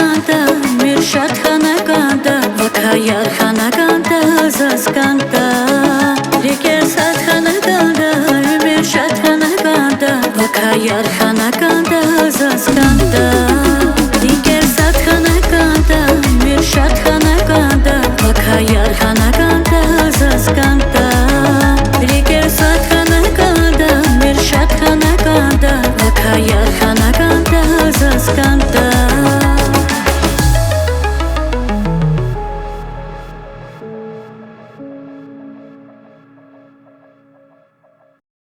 canta, mirșat hana canta, vakayar hana canta, zas canta. Riker sat hana canta, mirșat hana canta, vakayar hana canta, zas canta. Riker sat hana canta, mirșat hana canta, vakayar hana canta, zas canta. Riker sat hana canta, mirșat hana canta, vakayar